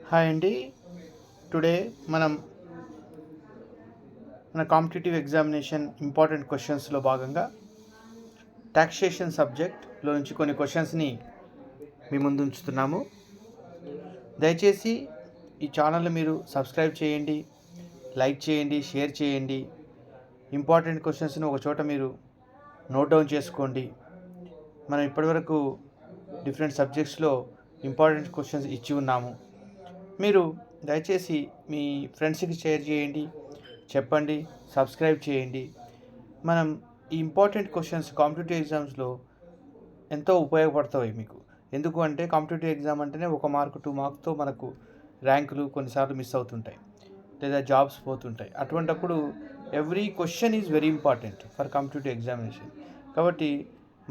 Hi అండి. Today మనం మన కాంపిటేటివ్ ఎగ్జామినేషన్ ఇంపార్టెంట్ క్వశ్చన్స్లో భాగంగా టాక్సేషన్ సబ్జెక్ట్లో నుంచి కొన్ని క్వశ్చన్స్ని మీ ముందు ఉంచుతున్నాము. దయచేసి ఈ ఛానల్ని మీరు సబ్స్క్రైబ్ చేయండి, లైక్ చేయండి, షేర్ చేయండి. ఇంపార్టెంట్ క్వశ్చన్స్ని ఒక చోట మీరు నోట్ డౌన్ చేసుకోండి. మనం ఇప్పటివరకు డిఫరెంట్ సబ్జెక్ట్స్లో ఇంపార్టెంట్ క్వశ్చన్స్ ఇచ్చి ఉన్నాము. మీరు దయచేసి మీ ఫ్రెండ్స్కి షేర్ చేయండి, చెప్పండి, సబ్స్క్రైబ్ చేయండి. మనం ఈ ఇంపార్టెంట్ క్వశ్చన్స్ కాంపిటేటివ్ ఎగ్జామ్స్లో ఎంతో ఉపయోగపడతాయి మీకు. ఎందుకు అంటే కాంపిటేటివ్ ఎగ్జామ్ అంటేనే 1 మార్కు 2 మార్క్తో మనకు ర్యాంకులు కొన్నిసార్లు మిస్ అవుతుంటాయి, లేదా జాబ్స్ పోతుంటాయి. అటువంటప్పుడు every question is very important for competitive examination. కాబట్టి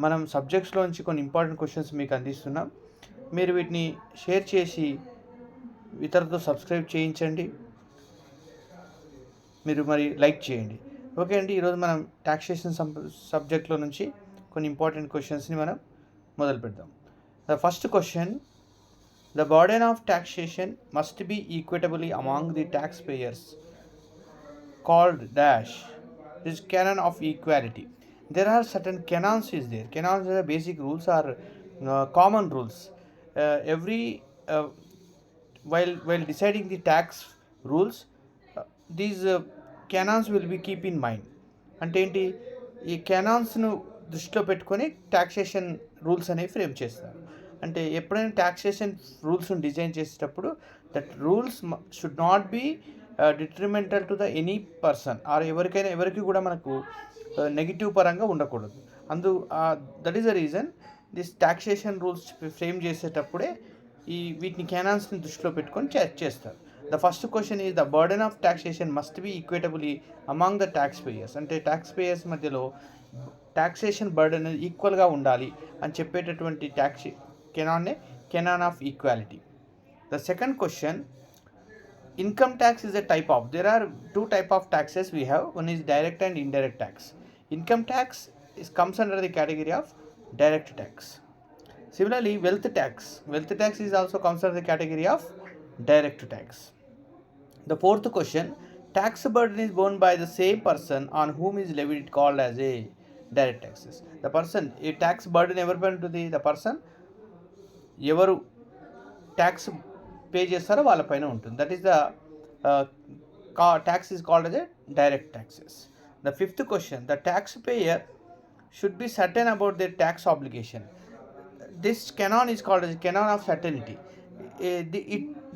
మనం సబ్జెక్ట్స్లోంచి కొన్ని ఇంపార్టెంట్ క్వశ్చన్స్ మీకు అందిస్తున్నాం. మీరు వీటిని షేర్ చేసి ఇతరులతో సబ్స్క్రైబ్ చేయించండి, మీరు మరి లైక్ చేయండి. ఓకే అండి, ఈరోజు మనం టాక్సేషన్ సబ్జెక్ట్లో నుంచి కొన్ని ఇంపార్టెంట్ క్వశ్చన్స్ని మనం మొదలు పెడదాం. The first question, the burden of taxation must be equitably among the tax payers called dash is canon of equality. There are certain canons is there. Canons are basic rules or common rules. Every while deciding the tax rules, these canons will be keep in mind. అంటే ఏంటి, ఈ కెనాన్స్ను దృష్టిలో పెట్టుకొని taxation rules అనేవి frame చేస్తారు. అంటే ఎప్పుడైనా taxation రూల్స్ని డిజైన్ చేసేటప్పుడు that rules should not be detrimental to the any person or ఎవరికి కూడా మనకు నెగిటివ్ పరంగా ఉండకూడదు. That is the reason this taxation rules frame చేసేటప్పుడే వీటిని కెనాన్స్ని దృష్టిలో పెట్టుకొని చేస్తారు. The first question is the burden of taxation must be equitably among the tax payers. అంటే ట్యాక్స్ పేయర్స్ మధ్యలో టాక్సేషన్ బర్డెన్ ఈక్వల్గా ఉండాలి అని చెప్పేటటువంటి canon of equality. The second question, income tax is a type of, there are two type of taxes we have. One is direct and indirect tax. Income tax comes under the category of direct tax. Similarly, wealth tax is also comes under the category of direct tax. The fourth question, tax burden is borne by the same person on whom is levied called as a direct taxes. The person, a tax burden ever borne to the person ఎవరు tax pay చేస్తారో వాళ్ళపైన ఉంటుంది. That is the tax is called as a direct taxes. The fifth question, the taxpayer should be certain about their tax obligation. This canon is called as a canon of certainty.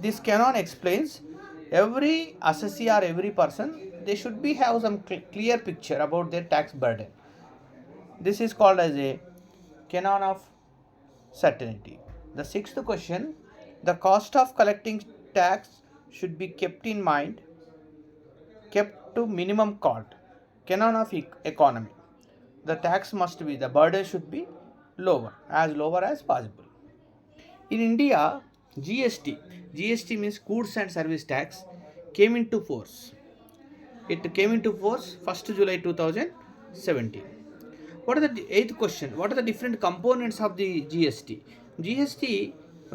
This canon explains every assessee or every person, they should be have some clear picture about their tax burden. This is called as a canon of certainty. The sixth question, the cost of collecting tax should be kept to minimum cost. Canon of economy. The tax must be, the burden should be lower as possible. In India, GST means goods and service tax came into force. It came into force 1st July 2017. What are the eighth question, what are the different components of the GST? GST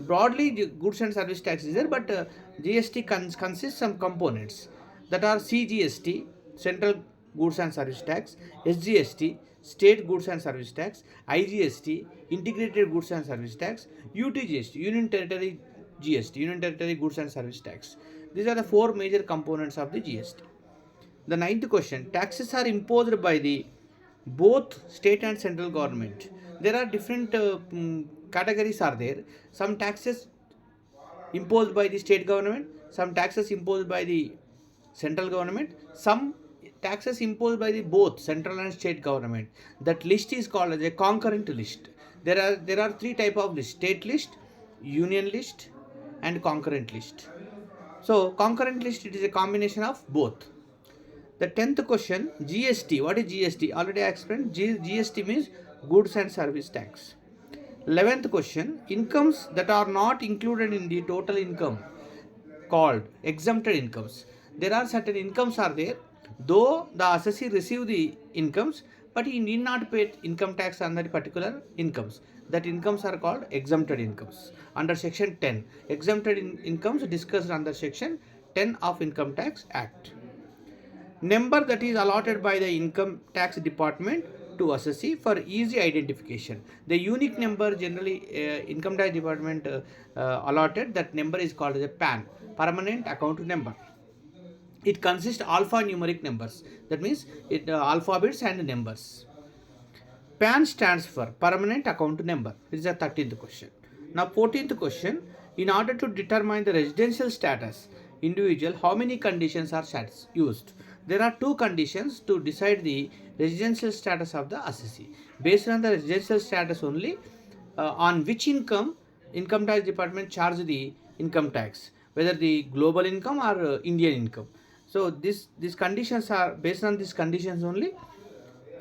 broadly the goods and service tax is there, but GST consists some components that are CGST, central goods and service tax, SGST, state goods and service tax, IGST, integrated goods and service tax, UTGST, union territory goods and service tax. These are the four major components of the GST. The ninth question, taxes are imposed by the both state and central government. There are different categories are there. Some taxes imposed by the state government, some taxes imposed by the central government, some taxes imposed by the both central and state government. That list is called as a concurrent list. There are three type of list: state list, union list, and concurrent list. So concurrent list, it is a combination of both. The 10th question, GST. What is GST? Already I explained. GST means goods and service tax. 11th question, incomes that are not included in the total income called exempted incomes. There are certain incomes are there, though the assessee receive the incomes, but he need not pay income tax on that particular incomes. that incomes are called exempted incomes. Under Section 10, exempted incomes discussed under Section 10 of Income Tax Act. Number that is allotted by the Income Tax Department to assessee for easy identification. The unique number generally Income Tax Department allotted, that number is called as a PAN, Permanent Account Number. It consists alphanumeric numbers. That means it alphabets and numbers. PAN stands for Permanent Account Number. This is the 13th question. Now 14th question. In order to determine the residential status individual, how many conditions are used? There are two conditions to decide the residential status of the assessee. Based on the residential status only, on which income tax department charge the income tax, whether the global income or Indian income. So these conditions are based on these conditions only.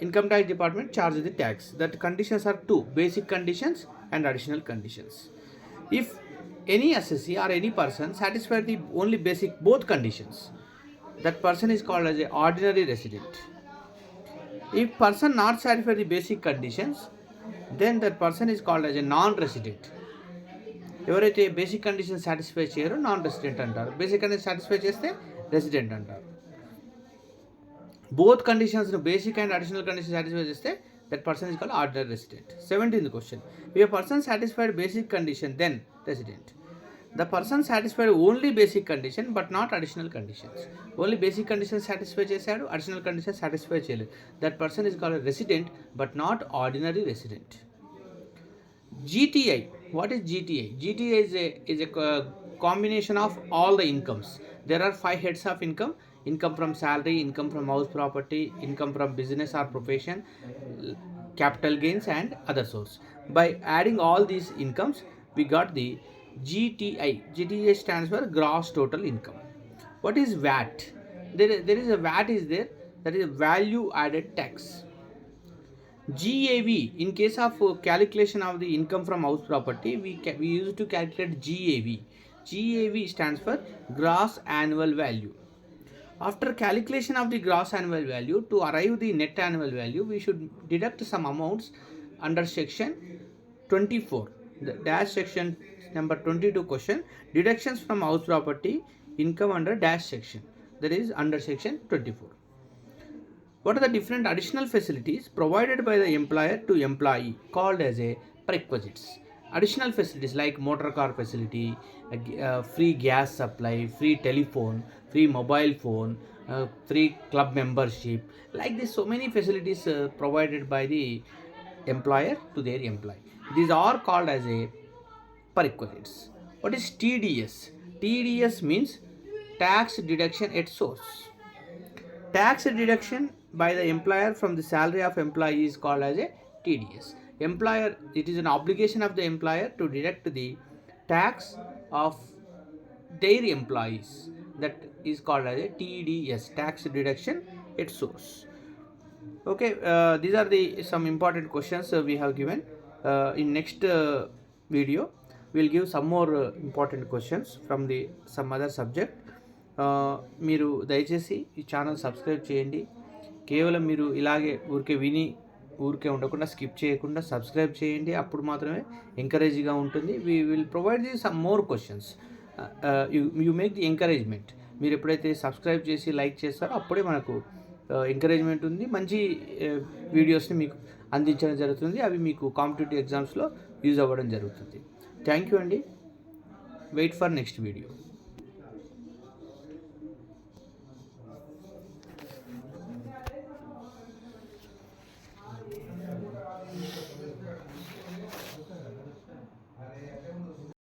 Income tax department charges the tax. That conditions are two: basic conditions and additional conditions. If any assessee or any person satisfies the only basic both conditions, that person is called as an ordinary resident. If person not satisfy the basic conditions, then that person is called as a non-resident. ఎవరైతే basic condition satisfy చేయరో non resident అంటారు, basic condition satisfy చేస్తే resident అంటారు. Both conditions, basic and additional conditions satisfied, that person is called ordinary resident. 17th question. If a person satisfied basic condition, then resident. The person satisfied only basic condition but not additional conditions. Only basic conditions satisfy chesadu, additional conditions satisfy cheyaledu. That person is called a resident but not ordinary resident. GTI. What is GTI? GTI is a combination of all the incomes. There are 5 heads of income: income from salary, income from house property, income from business or profession, capital gains and other source. By adding all these incomes, we got the GTI. GTI stands for gross total income. What is VAT? There is a VAT is there, that is value added tax. GAV, in case of calculation of the income from house property, we used to calculate GAV. GAV stands for gross annual value. After calculation of the gross annual value, to arrive the net annual value, we should deduct some amounts under section 24. The dash section number 22 question, deductions from house property income under dash section, that is under section 24. What are the different additional facilities provided by the employer to employee called as a prerequisites? Additional facilities like motor car facility, free gas supply, free telephone, free mobile phone, free club membership. Like this, so many facilities provided by the employer to their employee. These are called as a prerequisites. What is TDS? TDS means tax deduction at source. Tax deduction by the employer from the salary of employee is called as a TDS. Employer, it is an obligation of the employer to deduct the tax of their employees. That is called as a TDS, tax deduction at source. Okay, these are the some important questions we have given. In next video, we will give some more important questions from the some other subject. మీరు దయచేసి ఈ channel subscribe చేయండి. కేవలం మీరు ఇలాగే ఊరికే ఉండకుండా skip చేయకుండా సబ్స్క్రైబ్ చేయండి. అప్పుడు మాత్రమే ఎంకరేజ్గా ఉంటుంది. We will provide some more questions. You make the encouragement. మీరు ఎప్పుడైతే సబ్స్క్రైబ్ చేసి లైక్ చేస్తారో అప్పుడే మనకు ఎంకరేజ్మెంట్ ఉంది. మంచి వీడియోస్ని మీకు అందించడం జరుగుతుంది. అవి మీకు కాంపిటేటివ్ ఎగ్జామ్స్లో యూజ్ అవ్వడం జరుగుతుంది. థ్యాంక్ యూ అండి. Wait for next video.